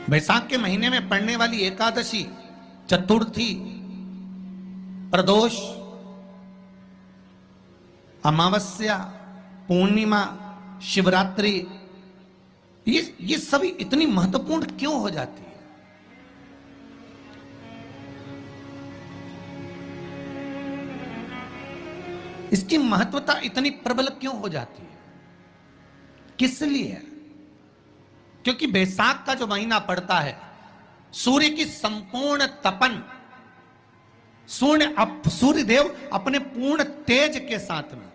बैसाख के महीने में पड़ने वाली एकादशी, चतुर्थी, प्रदोष, अमावस्या, पूर्णिमा, शिवरात्रि, ये सभी इतनी महत्वपूर्ण क्यों हो जाती है? इसकी महत्वता इतनी प्रबल क्यों हो जाती है? किस लिए? क्योंकि बैसाख का जो महीना पड़ता है, सूर्य की संपूर्ण तपन, सूर्य देव अपने पूर्ण तेज के साथ में,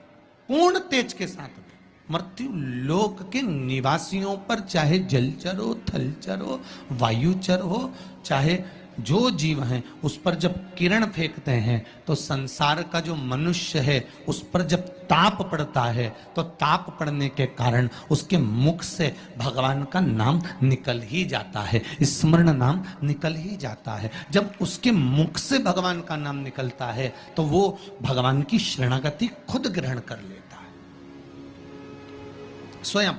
पूर्ण तेज के साथ में मृत्यु लोक के निवासियों पर, चाहे जलचर हो, थलचर हो, वायुचर हो, चाहे जो जीव हैं, उस पर जब किरण फेंकते हैं तो संसार का जो मनुष्य है उस पर जब ताप पड़ता है तो ताप पड़ने के कारण उसके मुख से भगवान का नाम निकल ही जाता है, स्मरण नाम निकल ही जाता है। जब उसके मुख से भगवान का नाम निकलता है तो वो भगवान की शरणागति खुद ग्रहण कर लेता है स्वयं।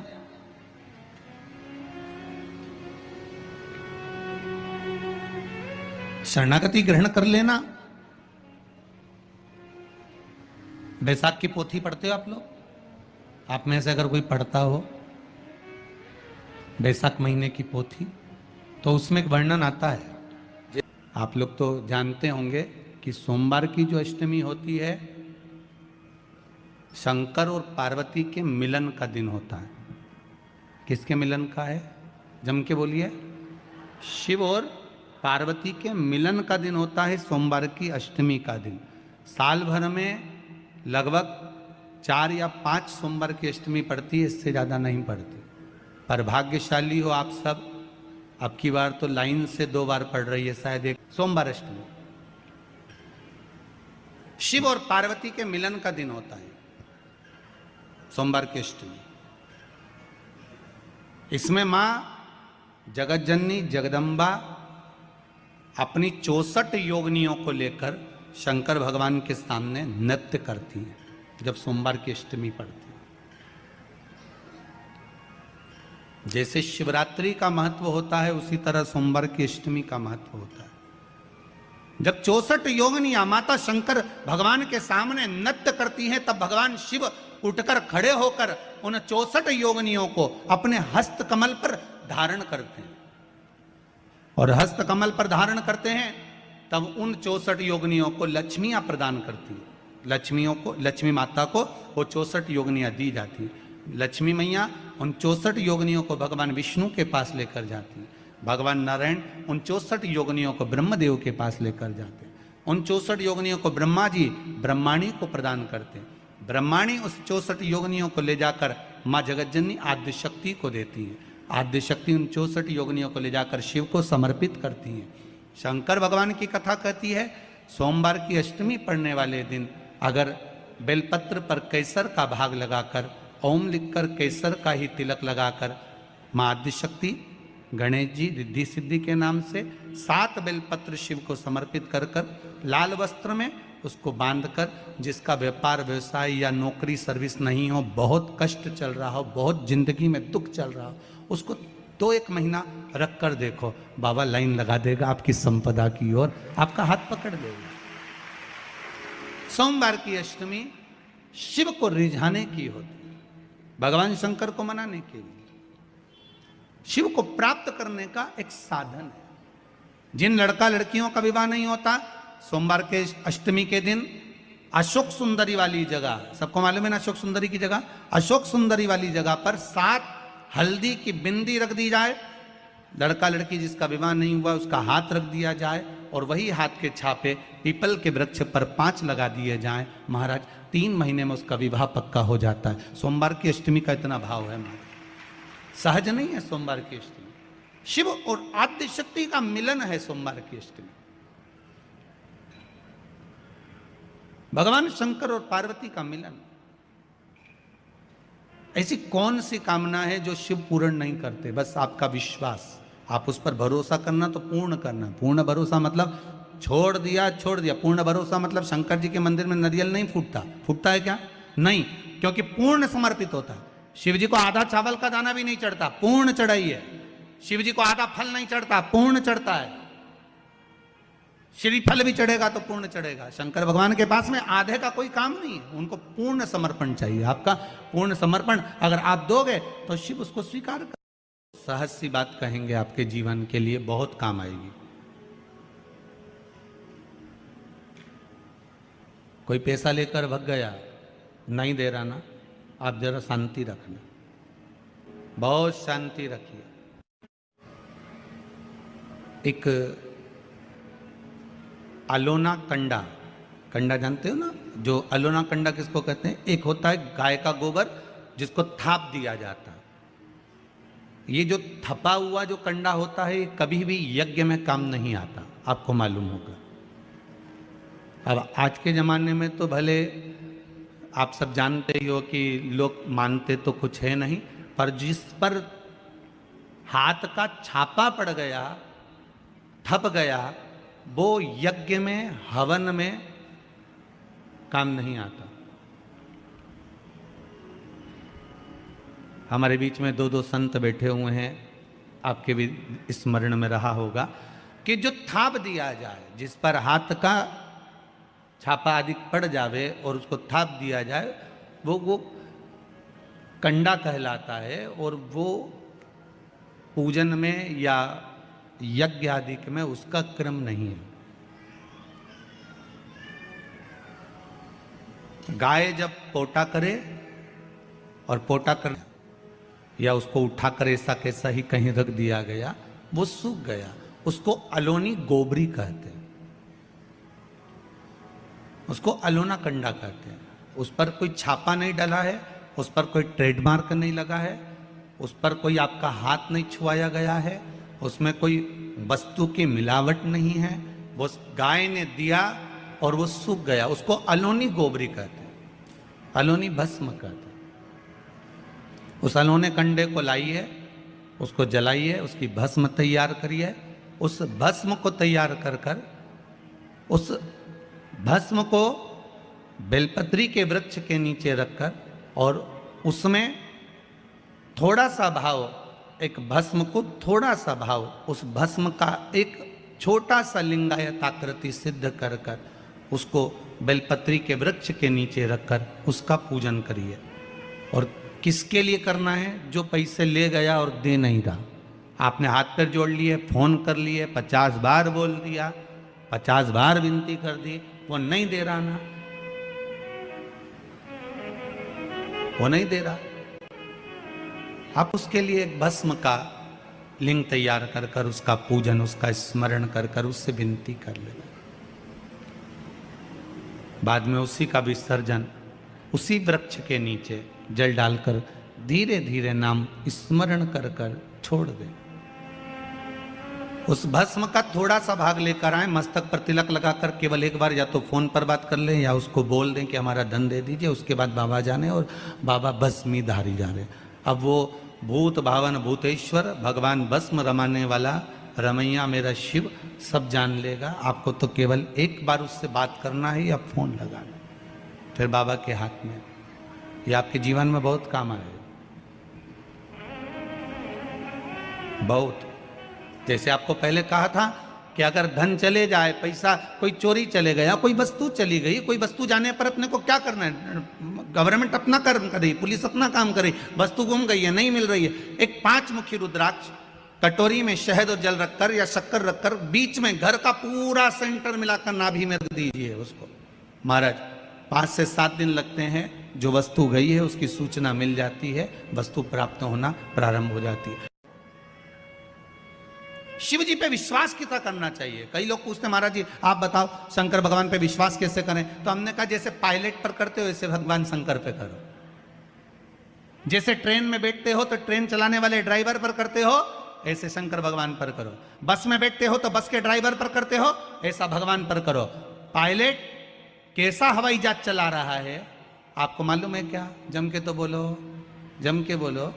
शरणागति ग्रहण कर लेना। बैसाख की पोथी पढ़ते हो आप लोग? आप में से अगर कोई पढ़ता हो बैसाख महीने की पोथी, तो उसमें एक वर्णन आता है। आप लोग तो जानते होंगे कि सोमवार की जो अष्टमी होती है, शंकर और पार्वती के मिलन का दिन होता है। किसके मिलन का है? जम के बोलिए। शिव और पार्वती के मिलन का दिन होता है सोमवार की अष्टमी का दिन। साल भर में लगभग 4 या 5 सोमवार की अष्टमी पड़ती है, इससे ज़्यादा नहीं पड़ती। पर भाग्यशाली हो आप सब, अब की बार तो लाइन से 2 बार पड़ रही है शायद एक सोमवार अष्टमी। शिव और पार्वती के मिलन का दिन होता है सोमवार की अष्टमी। इसमें मां जगतजननी जगदम्बा अपनी 64 योगिनियों को लेकर शंकर भगवान के सामने नृत्य करती हैं जब सोमवार की अष्टमी पड़ती है। जैसे शिवरात्रि का महत्व होता है उसी तरह सोमवार की अष्टमी का महत्व होता है। जब 64 योगिनियां माता शंकर भगवान के सामने नृत्य करती हैं तब भगवान शिव उठकर खड़े होकर उन 64 योगिनियों को अपने हस्त कमल पर धारण करते हैं, और हस्त कमल पर धारण करते हैं तब उन 64 योगिनियों को लक्ष्मियां प्रदान करती है। लक्ष्मी माता को वो 64 योगिनियां दी जाती है। लक्ष्मी मैया उन 64 योगिनियों को भगवान विष्णु के पास लेकर जाती है। भगवान नारायण उन 64 योगिनियों को ब्रह्मदेव के पास लेकर जाते हैं। उन 64 योगिनियों को ब्रह्मा जी ब्रह्माणी को प्रदान करते हैं। ब्रह्माणी उस 64 योगिनियों को ले जाकर माँ जगतजननी आद्य शक्ति को देती है। आद्य शक्ति उन 64 योगिनियों को ले जाकर शिव को समर्पित करती है। शंकर भगवान की कथा कहती है सोमवार की अष्टमी पड़ने वाले दिन अगर बेलपत्र पर केसर का भाग लगाकर, ओम लिखकर केसर का ही तिलक लगाकर माँ आद्य शक्ति गणेश जी रिद्धि सिद्धि के नाम से 7 बेलपत्र शिव को समर्पित कर लाल वस्त्र में उसको बांधकर, जिसका व्यापार व्यवसाय या नौकरी सर्विस नहीं हो, बहुत कष्ट चल रहा हो, बहुत जिंदगी में दुख चल रहा हो, उसको 2-1 महीना रख कर देखो, बाबा लाइन लगा देगा आपकी संपदा की ओर, आपका हाथ पकड़ देगा। सोमवार की अष्टमी शिव को रिझाने की होती है, भगवान शंकर को मनाने के लिए, शिव को प्राप्त करने का एक साधन है। जिन लड़का लड़कियों का विवाह नहीं होता, सोमवार के अष्टमी के दिन अशोक सुंदरी वाली जगह, सबको मालूम है ना अशोक सुंदरी की जगह, अशोक सुंदरी वाली जगह पर 7 हल्दी की बिंदी रख दी जाए। लड़का लड़की जिसका विवाह नहीं हुआ उसका हाथ रख दिया जाए और वही हाथ के छापे पीपल के वृक्ष पर 5 लगा दिए जाएं। महाराज 3 महीने में उसका विवाह पक्का हो जाता है। सोमवार की अष्टमी का इतना भाव है महाराज, सहज नहीं है सोमवार की अष्टमी। शिव और आद्य शक्ति का मिलन है सोमवार की अष्टमी। भगवान शंकर और पार्वती का मिलन। ऐसी कौन सी कामना है जो शिव पूर्ण नहीं करते? बस आपका विश्वास, आप उस पर भरोसा करना तो पूर्ण करना। पूर्ण भरोसा मतलब छोड़ दिया। पूर्ण भरोसा मतलब शंकर जी के मंदिर में नारियल नहीं फूटता है क्या? नहीं, क्योंकि पूर्ण समर्पित होता है। शिव जी को आधा चावल का दाना भी नहीं चढ़ता, पूर्ण चढ़ाई है। शिव जी को आधा फल नहीं चढ़ता, पूर्ण चढ़ता है। श्रीफल भी चढ़ेगा तो पूर्ण चढ़ेगा। शंकर भगवान के पास में आधे का कोई काम नहीं है, उनको पूर्ण समर्पण चाहिए। आपका पूर्ण समर्पण अगर आप दोगे तो शिव उसको स्वीकार कर। सहज सी बात कहेंगे, आपके जीवन के लिए बहुत काम आएगी। कोई पैसा लेकर भग गया, नहीं दे रहा ना, आप जरा शांति रखना, बहुत शांति रखिए। एक अलोना कंडा, कंडा जानते हो ना, जो अलोना कंडा किसको कहते हैं? एक होता है गाय का गोबर जिसको थाप दिया जाता है। ये जो थपा हुआ जो कंडा होता है, ये कभी भी यज्ञ में काम नहीं आता, आपको मालूम होगा। अब आज के ज़माने में तो भले आप सब जानते ही हो कि लोग मानते तो कुछ है नहीं, पर जिस पर हाथ का छापा पड़ गया, थप गया, वो यज्ञ में, हवन में काम नहीं आता। हमारे बीच में दो संत बैठे हुए हैं, आपके भी स्मरण में रहा होगा कि जो थाप दिया जाए, जिस पर हाथ का छापा आदि पड़ जावे और उसको थाप दिया जाए, वो कंडा कहलाता है। और वो पूजन में या यज्ञ आदि में उसका क्रम नहीं है। गाय जब पोटा करे और पोटा कर या उसको उठा कर ऐसा कैसा ही कहीं रख दिया गया, वो सूख गया, उसको अलोनी गोबरी कहते हैं, उसको अलोना कंडा कहते हैं। उस पर कोई छापा नहीं डला है, उस पर कोई ट्रेडमार्क नहीं लगा है, उस पर कोई आपका हाथ नहीं छुआया गया है, उसमें कोई वस्तु की मिलावट नहीं है। वो गाय ने दिया और वो सूख गया, उसको अलोनी गोबरी कहते हैं, अलोनी भस्म कहते हैं। उस अलोने कंडे को लाइए, उसको जलाइए, उसकी भस्म तैयार करिए। उस भस्म को तैयार कर कर उस भस्म को बेलपत्री के वृक्ष के नीचे रखकर और उसमें थोड़ा सा भाव, एक भस्म को थोड़ा सा भाव, उस भस्म का एक छोटा सा लिंगायत आकृति सिद्ध कर कर उसको बेलपत्री के वृक्ष के नीचे रखकर उसका पूजन करिए। और किसके लिए करना है? जो पैसे ले गया और दे नहीं रहा। आपने हाथ पैर जोड़ लिए, फोन कर लिए, 50 बार बोल दिया, 50 बार विनती कर दी, वो नहीं दे रहा ना, वो नहीं दे रहा। आप उसके लिए एक भस्म का लिंग तैयार कर कर उसका पूजन, उसका स्मरण कर कर उससे विनती कर ले। बाद में उसी का विसर्जन उसी वृक्ष के नीचे जल डालकर धीरे धीरे नाम स्मरण कर कर छोड़ दे। उस भस्म का थोड़ा सा भाग लेकर आए, मस्तक पर तिलक लगाकर केवल एक बार या तो फोन पर बात कर लें या उसको बोल दें कि हमारा धन दे दीजिए। उसके बाद बाबा जाने और बाबा भस्मी धारी जाने। अब वो भूत भावन भूतेश्वर भगवान भस्म रमाने वाला रमैया मेरा शिव सब जान लेगा। आपको तो केवल एक बार उससे बात करना है या फोन लगाना, फिर बाबा के हाथ में। ये आपके जीवन में बहुत काम आएगा, बहुत। जैसे आपको पहले कहा था कि अगर धन चले जाए, पैसा कोई चोरी चले गया, कोई वस्तु चली गई, कोई वस्तु जाने पर अपने को क्या करना है? गवर्नमेंट अपना कर्म करे, पुलिस अपना काम करे, वस्तु गुम गई है, नहीं मिल रही है, एक 5 मुखी रुद्राक्ष कटोरी में शहद और जल रखकर या शक्कर रखकर बीच में घर का पूरा सेंटर मिलाकर नाभि में रख दीजिए उसको। महाराज 5 से 7 दिन लगते हैं, जो वस्तु गई है उसकी सूचना मिल जाती है, वस्तु प्राप्त होना प्रारंभ हो जाती है। शिव जी पे विश्वास कितना करना चाहिए? कई लोग पूछते हैं महाराज जी आप बताओ शंकर भगवान पे विश्वास कैसे करें? तो हमने कहा जैसे पायलट पर करते हो वैसे भगवान शंकर पे करो। जैसे ट्रेन में बैठते हो तो ट्रेन चलाने वाले ड्राइवर पर करते हो, ऐसे शंकर भगवान पर करो। बस में बैठते हो तो बस के ड्राइवर पर करते हो, ऐसा भगवान पर करो। पायलट कैसा हवाई जहाज चला रहा है आपको मालूम है क्या? जम के तो बोलो, जम के बोलो।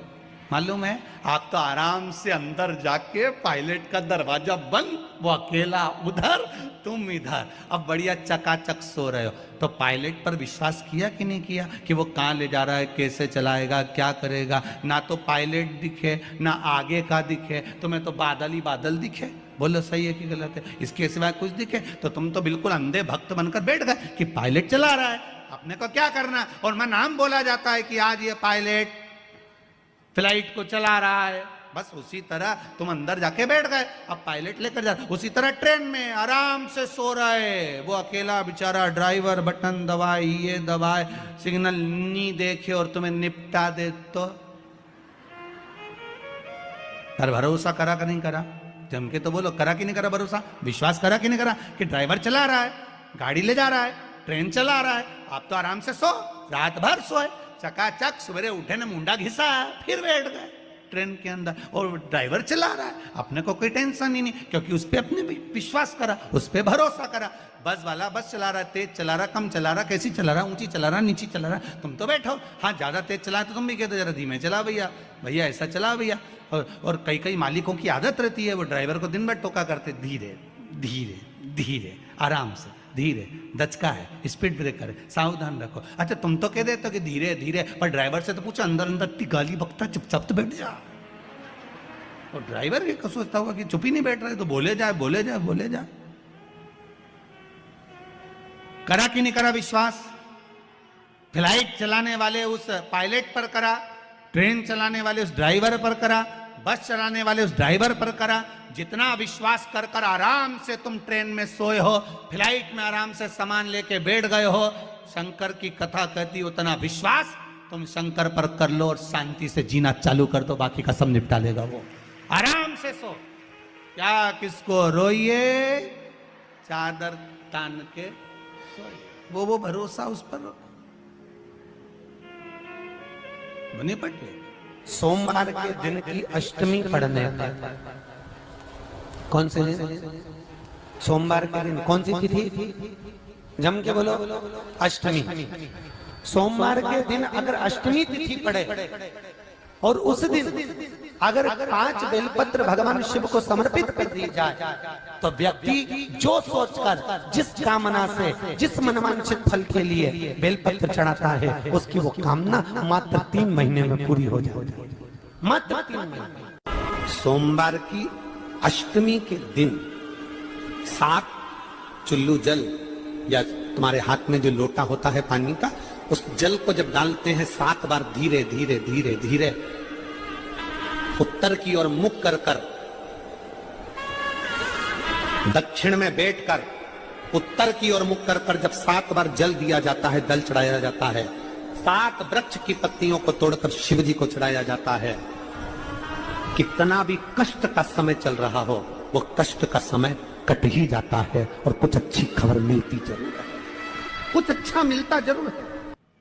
मालूम है? आप तो आराम से अंदर जाके पायलट का दरवाजा बंद, वो अकेला उधर, तुम इधर अब बढ़िया चकाचक सो रहे हो। तो पायलट पर विश्वास किया कि नहीं किया कि वो कहाँ ले जा रहा है, कैसे चलाएगा, क्या करेगा? ना तो पायलट दिखे, ना आगे का दिखे, तुम्हें तो बादल ही बादल दिखे। बोलो सही है कि गलत है? इसके सिवाय कुछ दिखे तो तुम तो बिल्कुल अंधे भक्त बनकर बैठ गए कि पायलट चला रहा है, अपने को क्या करना। और मैं नाम बोला जाता है कि आज ये पायलट फ्लाइट को चला रहा है, बस उसी तरह तुम अंदर जाके बैठ गए, अब पायलट लेकर जा। उसी तरह ट्रेन में आराम से सो रहे, वो अकेला बेचारा ड्राइवर बटन दबाए, ये दबाए, सिग्नल नहीं देखे और तुम्हें निपटा दे। तो पर भरोसा करा कि नहीं करा? जम के तो बोलो, करा कि नहीं करा भरोसा? विश्वास करा कि नहीं करा कि ड्राइवर चला रहा है, गाड़ी ले जा रहा है, ट्रेन चला रहा है, आप तो आराम से सो, रात भर सोए, चकाचक सवेरे उठे ना मुंडा घिसा, फिर बैठ गए ट्रेन के अंदर, और ड्राइवर चला रहा है, अपने को कोई टेंशन ही नहीं, क्योंकि उस पर अपने विश्वास करा, उस पर भरोसा करा। बस वाला बस चला रहा है, तेज चला रहा, कम चला रहा, कैसी चला रहा, ऊंची चला रहा, नीची चला रहा, तुम तो बैठो। हाँ ज्यादा तेज चला तो तुम भी कहते जरा धीमे चला भैया, भैया ऐसा चला भैया। और कई कई मालिकों की आदत रहती है, वो ड्राइवर को दिन भर टोका करते, धीरे धीरे धीरे, आराम से, धीरे, दचका है, स्पीड ब्रेकर है, सावधान रखो। अच्छा तुम तो कह देते हो कि धीरे धीरे, पर ड्राइवर से तो पूछो, अंदर अंदर इतनी गाली बकता, चुपचाप तो बैठ जा। और ड्राइवर ये सोचता होगा कि चुप ही नहीं बैठ रहे, तो बोले जाए बोले जाए बोले जाए। करा कि नहीं करा विश्वास? फ्लाइट चलाने वाले उस पायलट पर करा, ट्रेन चलाने वाले उस ड्राइवर पर करा, बस चलाने वाले उस ड्राइवर पर करा। जितना विश्वास कर कर आराम से तुम ट्रेन में सोए हो, फ्लाइट में आराम से सामान लेके बैठ गए हो, शंकर की कथा कहती उतना विश्वास तुम शंकर पर कर लो और शांति से जीना चालू कर दो, बाकी का सब निपटा लेगा वो। आराम से सो, क्या किसको रोइए, चादर तान के सोइए, वो भरोसा उस पर रखो। बने पटे सोमवार के दिन की अष्टमी पढ़ने पर, कौन से दिन? सोमवार के दिन कौन सी तिथि? जम के बोलो, अष्टमी। सोमवार के दिन अगर अष्टमी तिथि पड़े और उस दिन अगर 5 बेलपत्र भगवान शिव को समर्पित कर दी जाए, तो व्यक्ति जो सोचकर, जिस कामना से, जिस मनवांछित फल के लिए बेलपत्र चढ़ाता है, उसकी वो कामना मात्र 3 महीने में पूरी हो जाती है, मात्र 3 महीने। सोमवार की अष्टमी के दिन 7 चुल्लू जल, या तुम्हारे हाथ में जो लोटा होता है पानी का, उस जल को जब डालते हैं 7 बार धीरे धीरे धीरे धीरे उत्तर की ओर मुख कर कर, दक्षिण में बैठकर उत्तर की ओर मुख कर कर जब 7 बार जल दिया जाता है, जल चढ़ाया जाता है, 7 वृक्ष की पत्तियों को तोड़कर शिव जी को चढ़ाया जाता है। कितना भी कष्ट का समय चल रहा हो, वो कष्ट का समय कट ही जाता है और कुछ अच्छी खबर मिलती जरूर है, कुछ अच्छा मिलता जरूर है।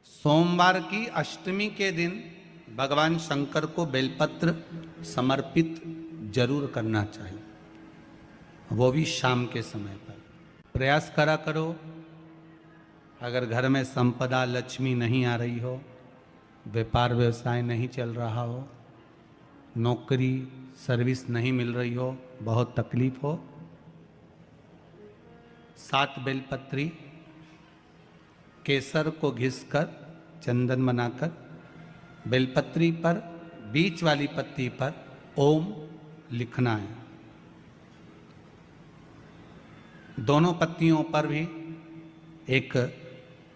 सोमवार की अष्टमी के दिन भगवान शंकर को बेलपत्र समर्पित जरूर करना चाहिए, वो भी शाम के समय पर। प्रयास करा करो, अगर घर में संपदा लक्ष्मी नहीं आ रही हो, व्यापार व्यवसाय नहीं चल रहा हो, नौकरी सर्विस नहीं मिल रही हो, बहुत तकलीफ हो, 7 बेलपत्री केसर को घिसकर चंदन बनाकर बेलपत्री पर, बीच वाली पत्ती पर ओम लिखना है। दोनों पत्तियों पर भी एक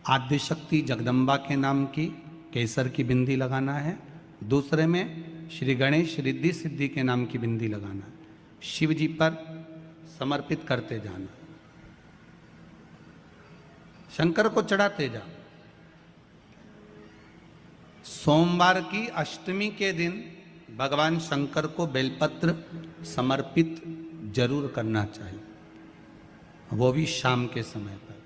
आद्यशक्ति जगदम्बा के नाम की केसर की बिंदी लगाना है, दूसरे में श्री गणेश रिद्धि सिद्धि के नाम की बिंदी लगाना है। शिव जी पर समर्पित करते जाना, शंकर को चढ़ाते जा। सोमवार की अष्टमी के दिन भगवान शंकर को बेलपत्र समर्पित जरूर करना चाहिए, वो भी शाम के समय पर।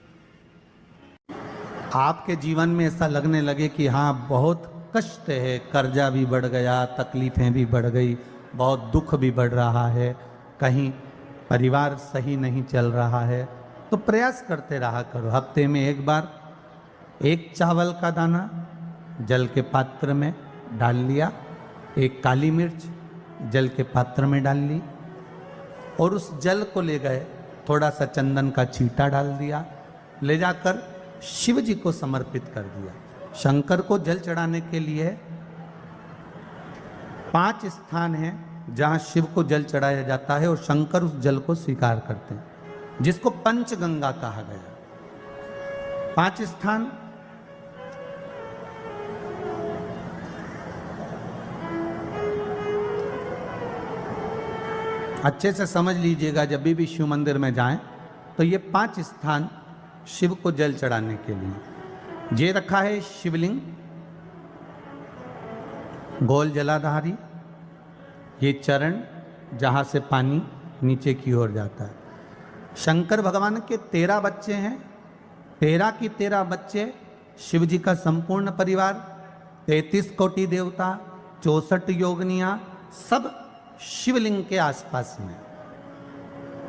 आपके जीवन में ऐसा लगने लगे कि हाँ बहुत कष्ट है, कर्जा भी बढ़ गया, तकलीफें भी बढ़ गई, बहुत दुख भी बढ़ रहा है, कहीं परिवार सही नहीं चल रहा है, तो प्रयास करते रहा करो। हफ्ते में एक बार 1 चावल का दाना जल के पात्र में डाल लिया, 1 काली मिर्च जल के पात्र में डाल ली, और उस जल को ले गए थोड़ा सा चंदन का छींटा डाल दिया, ले जाकर शिव जी को समर्पित कर दिया। शंकर को जल चढ़ाने के लिए 5 स्थान हैं जहां शिव को जल चढ़ाया जाता है और शंकर उस जल को स्वीकार करते हैं, जिसको पंचगंगा कहा गया। 5 स्थान अच्छे से समझ लीजिएगा, जब भी शिव मंदिर में जाएं तो ये 5 स्थान शिव को जल चढ़ाने के लिए ये रखा है। शिवलिंग, गोल जलाधारी, ये चरण जहां से पानी नीचे की ओर जाता है। शंकर भगवान के 13 बच्चे हैं, 13 की 13 बच्चे, शिव जी का संपूर्ण परिवार, 33 कोटि देवता, 64 योगनियां, सब शिवलिंग के आसपास में।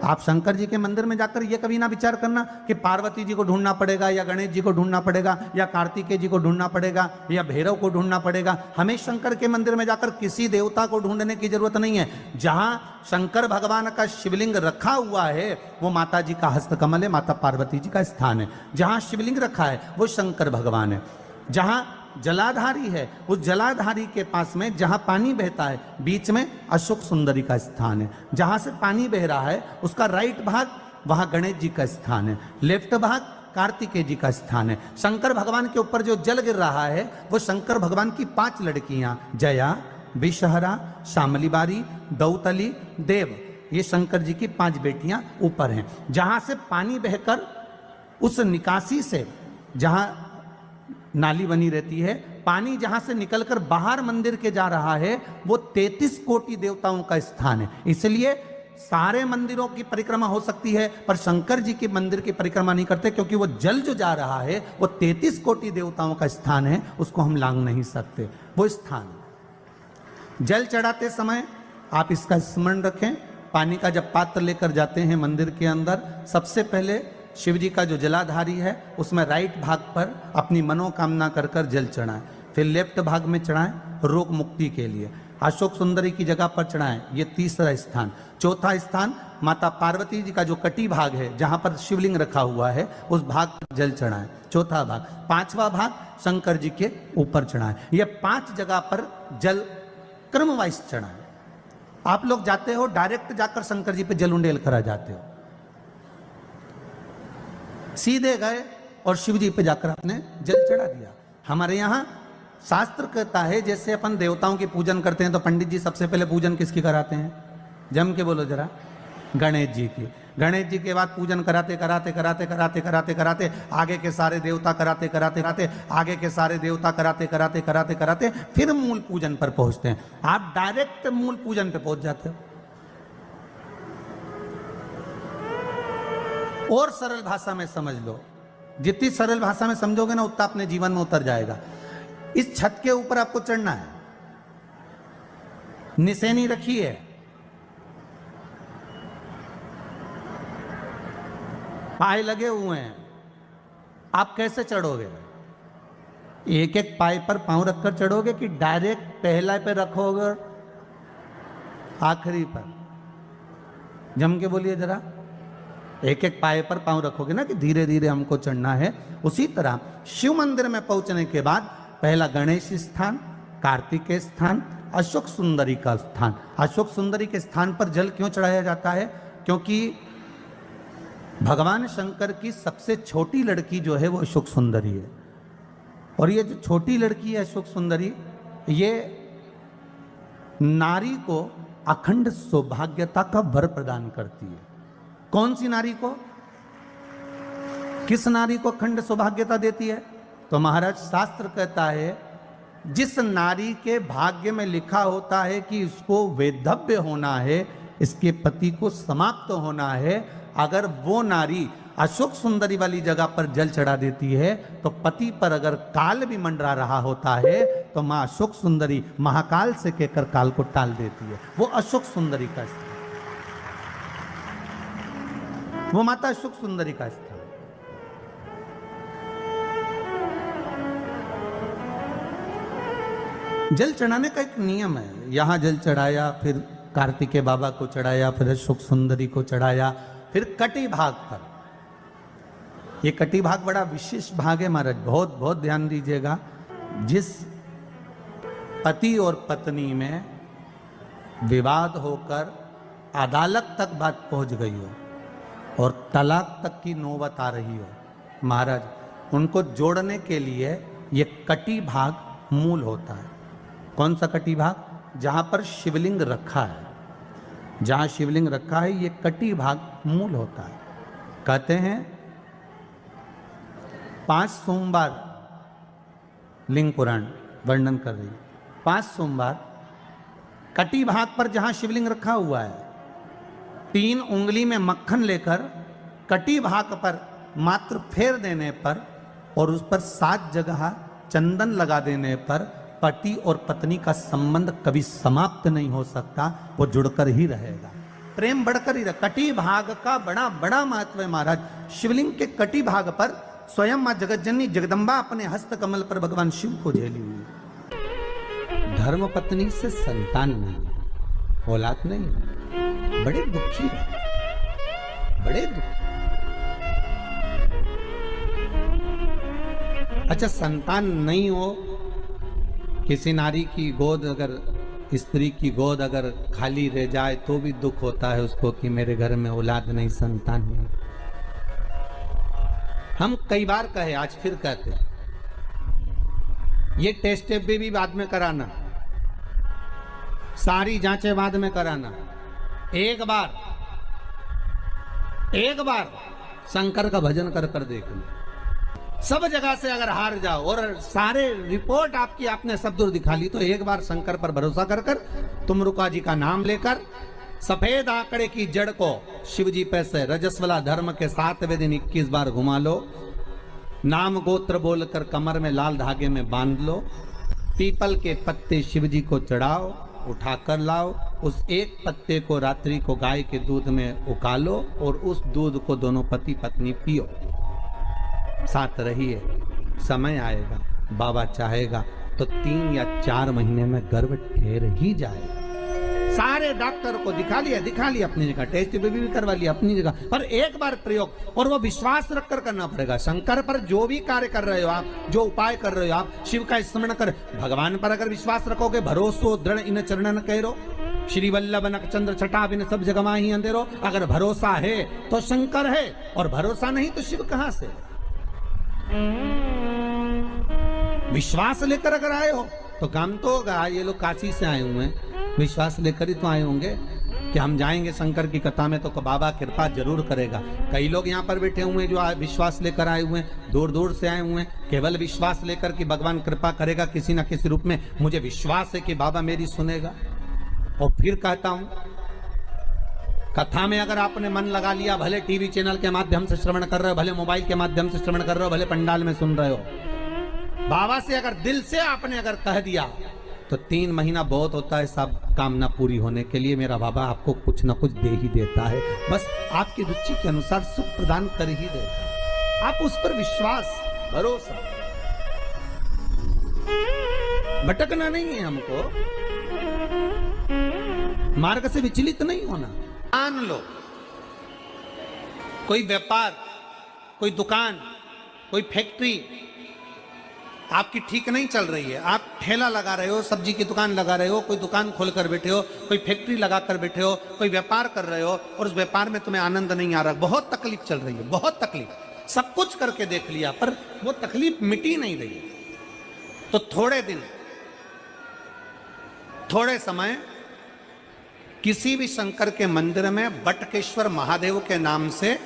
आप शंकर जी के मंदिर में जाकर यह कभी ना विचार करना कि पार्वती जी को ढूंढना पड़ेगा या गणेश जी को ढूंढना पड़ेगा या कार्तिकेय जी को ढूंढना पड़ेगा या भैरव को ढूंढना पड़ेगा। हमें शंकर के मंदिर में जाकर किसी देवता को ढूंढने की जरूरत नहीं है। जहां शंकर भगवान का शिवलिंग रखा हुआ है वो माता जी का हस्तकमल है, माता पार्वती जी का स्थान है। जहां शिवलिंग रखा है वो शंकर भगवान है। जहां जलाधारी है उस जलाधारी के पास में जहां पानी बहता है बीच में अशोक सुंदरी का स्थान है। जहां से पानी बह रहा है उसका राइट भाग वहां गणेश जी का स्थान है, लेफ्ट भाग कार्तिकेय जी का स्थान है। शंकर भगवान के ऊपर जो जल गिर रहा है वो शंकर भगवान की 5 लड़कियां जया, विषहरा, शामलीबारी, दौतली, देव, ये शंकर जी की 5 बेटियां ऊपर हैं। जहां से पानी बहकर उस निकासी से, जहां नाली बनी रहती है, पानी जहां से निकलकर बाहर मंदिर के जा रहा है वो 33 कोटि देवताओं का स्थान है। इसलिए सारे मंदिरों की परिक्रमा हो सकती है पर शंकर जी के मंदिर की परिक्रमा नहीं करते, क्योंकि वो जल जो जा रहा है वो 33 कोटि देवताओं का स्थान है, उसको हम लांघ नहीं सकते। वो स्थान जल चढ़ाते समय आप इसका स्मरण रखें। पानी का जब पात्र लेकर जाते हैं मंदिर के अंदर, सबसे पहले शिव जी का जो जलाधारी है उसमें राइट भाग पर अपनी मनोकामना कर कर जल चढ़ाएं, फिर लेफ्ट भाग में चढ़ाएं रोग मुक्ति के लिए। अशोक सुंदरी की जगह पर चढ़ाएं, ये 3रा स्थान। 4था स्थान माता पार्वती जी का जो कटी भाग है जहां पर शिवलिंग रखा हुआ है उस भाग पर जल चढ़ाएं, 4था भाग। 5वां भाग शंकर जी के ऊपर चढ़ाएं। ये 5 जगह पर जल क्रम वाइज चढ़ाएं। आप लोग जाते हो डायरेक्ट जाकर शंकर जी पे जल उंडेल करा जाते हो, सीधे गए और शिव जी पे जाकर आपने जल चढ़ा दिया। हमारे यहाँ शास्त्र कहता है जैसे अपन देवताओं की पूजन करते हैं तो पंडित जी सबसे पहले पूजन किसकी कराते हैं? जम के बोलो जरा, गणेश जी की। गणेश जी के बाद पूजन कराते कराते कराते कराते कराते कराते आगे के सारे देवता कराते कराते कराते आगे के सारे देवता कराते कराते कराते कराते फिर मूल पूजन पर पहुंचते हैं। आप डायरेक्ट मूल पूजन पे पहुंच जाते हो। और सरल भाषा में समझ लो, जितनी सरल भाषा में समझोगे ना उतना अपने जीवन में उतर जाएगा। इस छत के ऊपर आपको चढ़ना है, निशानी रखी है, पाए लगे हुए हैं, आप कैसे चढ़ोगे? एक एक पाए पर पांव रखकर चढ़ोगे कि डायरेक्ट पहला पे रखोगे आखिरी पर? जम के बोलिए जरा, एक एक पाए पर पांव रखोगे ना कि धीरे धीरे हमको चढ़ना है। उसी तरह शिव मंदिर में पहुंचने के बाद पहला गणेश स्थान, कार्तिकेय स्थान, अशोक सुंदरी का स्थान। अशोक सुंदरी के स्थान पर जल क्यों चढ़ाया जाता है? क्योंकि भगवान शंकर की सबसे छोटी लड़की जो है वो अशोक सुंदरी है। और ये जो छोटी लड़की है अशोक सुंदरी, ये नारी को अखंड सौभाग्यता का वर प्रदान करती है। कौन सी नारी को? किस नारी को अखंड सौभाग्यता देती है? तो महाराज शास्त्र कहता है जिस नारी के भाग्य में लिखा होता है कि इसको वैधव्य होना है, इसके पति को समाप्त होना है, अगर वो नारी अशोक सुंदरी वाली जगह पर जल चढ़ा देती है तो पति पर अगर काल भी मंडरा रहा होता है तो मां अशोक सुंदरी महाकाल से कहकर काल को टाल देती है। वो अशोक सुंदरी का स्थान, वो माता अशोक सुंदरी का स्थान। जल चढ़ाने का एक नियम है। यहां जल चढ़ाया, फिर कार्तिकेय बाबा को चढ़ाया, फिर अशोक सुंदरी को चढ़ाया, फिर कटी भाग पर। ये कटी भाग बड़ा विशेष भाग है महाराज, बहुत बहुत ध्यान दीजिएगा। जिस पति और पत्नी में विवाद होकर अदालत तक बात पहुंच गई हो और तलाक तक की नौबत आ रही हो, महाराज उनको जोड़ने के लिए ये कटी भाग मूल होता है। कौन सा कटी भाग? जहां पर शिवलिंग रखा है, जहां शिवलिंग रखा है ये कटी भाग मूल होता है। कहते हैं 5 सोमवार लिंग पुराण वर्णन कर रही है, 5 सोमवार कटी भाग पर जहां शिवलिंग रखा हुआ है, 3 उंगली में मक्खन लेकर कटी भाग पर मात्र फेर देने पर और उस पर 7 जगह चंदन लगा देने पर पति और पत्नी का संबंध कभी समाप्त नहीं हो सकता, वो जुड़कर ही रहेगा, प्रेम बढ़कर ही रहेगा। कटी भाग का बड़ा बड़ा महत्व है महाराज। शिवलिंग के कटी भाग पर स्वयं मां जगतजननी जगदम्बा अपने हस्त कमल पर भगवान शिव को झेली हुई है। धर्म पत्नी से संतान नहीं, औलाद नहीं, बड़े दुखी है, बड़े दुखी। अच्छा, संतान नहीं हो, किसी नारी की गोद अगर, स्त्री की गोद अगर खाली रह जाए तो भी दुख होता है उसको कि मेरे घर में औलाद नहीं, संतान नहीं। हम कई बार कहे, आज फिर कहते हैं, ये टेस्ट भी बाद में कराना, सारी जांचें बाद में कराना। एक बार शंकर का भजन कर कर देखना। सब जगह से अगर हार जाओ और सारे रिपोर्ट आपकी आपने सब दूर दिखा ली, तो एक बार शंकर पर भरोसा कर कर तुमरुका जी का नाम लेकर सफेद आंकड़े की जड़ को शिव जी पे से रजस्वला धर्म के 7वें दिन 21 बार घुमा लो। नाम गोत्र बोलकर कमर में लाल धागे में बांध लो। पीपल के पत्ते शिव जी को चढ़ाओ, उठाकर लाओ। उस एक पत्ते को रात्रि को गाय के दूध में उकालो और उस दूध को दोनों पति पत्नी पियो। साथ रहिए, समय आएगा, बाबा चाहेगा तो 3 या 4 महीने में गर्भ ठहर ही जाएगा। सारे डॉक्टर को दिखा लिया अपनी जगह, टेस्ट भी करवा लिया अपनी जगह, पर एक बार प्रयोग, और वो विश्वास रखकर करना पड़ेगा। शंकर पर जो भी कार्य कर रहे हो आप, जो उपाय कर रहे हो आप, शिव का स्मरण कर, भगवान पर अगर विश्वास रखोगे, भरोसो दृढ़ इन चरणन करो, श्री वल्लभ नख चंद्र छटा बिन सब जगह ही अंधेरो। अगर भरोसा है तो शंकर है, और भरोसा नहीं तो शिव कहां से? विश्वास लेकर अगर आए हो तो काम तो होगा। ये लोग काशी से आए हुए हैं, विश्वास लेकर ही तो आए होंगे कि हम जाएंगे शंकर की कथा में तो बाबा कृपा जरूर करेगा। कई लोग यहाँ पर बैठे हुए हैं जो विश्वास लेकर आए हुए हैं, दूर दूर से आए हुए हैं, केवल विश्वास लेकर कि भगवान कृपा करेगा किसी न किसी रूप में, मुझे विश्वास है कि बाबा मेरी सुनेगा। और फिर कहता हूं, कथा में अगर आपने मन लगा लिया, भले टीवी चैनल के माध्यम से श्रवण कर रहे हो, भले मोबाइल के माध्यम से श्रवण कर रहे हो, भले पंडाल में सुन रहे हो, बाबा से अगर दिल से आपने अगर कह दिया तो 3 महीना बहुत होता है सब कामना पूरी होने के लिए। मेरा बाबा आपको कुछ ना कुछ दे ही देता है, बस आपकी रुचि के अनुसार सुख प्रदान कर ही देता है। आप उस पर विश्वास, भरोसा, भटकना नहीं है हमको, मार्ग से विचलित नहीं होना। मान लो कोई व्यापार, कोई दुकान, कोई फैक्ट्री आपकी ठीक नहीं चल रही है, आप ठेला लगा रहे हो, सब्जी की दुकान लगा रहे हो, कोई दुकान खोलकर बैठे हो, कोई फैक्ट्री लगाकर बैठे हो, कोई व्यापार कर रहे हो और उस व्यापार में तुम्हें आनंद नहीं आ रहा, बहुत तकलीफ चल रही है, बहुत तकलीफ, सब कुछ करके देख लिया पर वो तकलीफ मिटी नहीं रही, तो थोड़े दिन, थोड़े समय किसी भी शंकर के मंदिर में बटकेश्वर महादेव के नाम से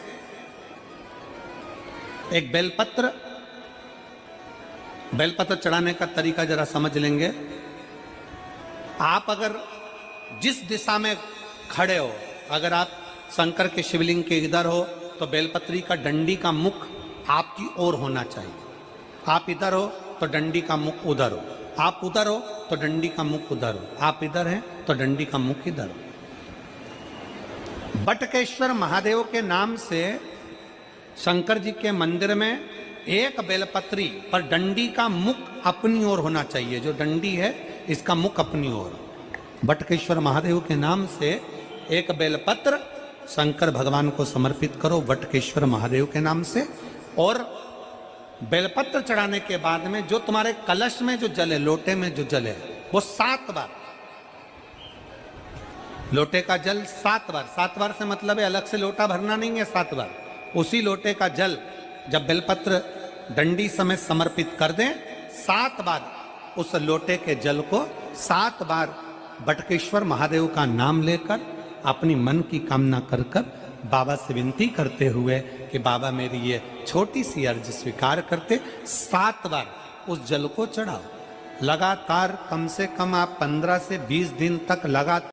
एक बेलपत्र चढ़ाने का तरीका जरा समझ लेंगे। आप अगर जिस दिशा में खड़े हो, अगर आप शंकर के शिवलिंग के इधर हो तो बेलपत्री का डंडी का मुख आपकी ओर होना चाहिए। आप इधर हो तो डंडी का मुख उधर हो, आप उधर हो तो डंडी का मुख उधर हो, आप इधर हैं तो डंडी का मुख इधर हो। बटकेश्वर महादेव के नाम से शंकर जी के मंदिर में एक बेलपत्री पर डंडी का मुख अपनी ओर होना चाहिए, जो डंडी है इसका मुख अपनी ओर। बटकेश्वर महादेव के नाम से एक बेलपत्र शंकर भगवान को समर्पित करो वटकेश्वर महादेव के नाम से। और बेलपत्र चढ़ाने के बाद में जो तुम्हारे कलश में जो जल है, लोटे में जो जल है, वो 7 बार, लोटे का जल 7 बार, 7 बार से मतलब है अलग से लोटा भरना नहीं है, 7 बार उसी लोटे का जल जब बेलपत्र दंडी समेत समर्पित कर दें, 7 बार उस लोटे के जल को 7 बार बटकेश्वर महादेव का नाम लेकर अपनी मन की कामना कर कर बाबा से विनती करते हुए कि बाबा मेरी ये छोटी सी अर्ज स्वीकार करते, 7 बार उस जल को चढ़ाओ। लगातार कम से कम आप 15 से 20 दिन तक लगातार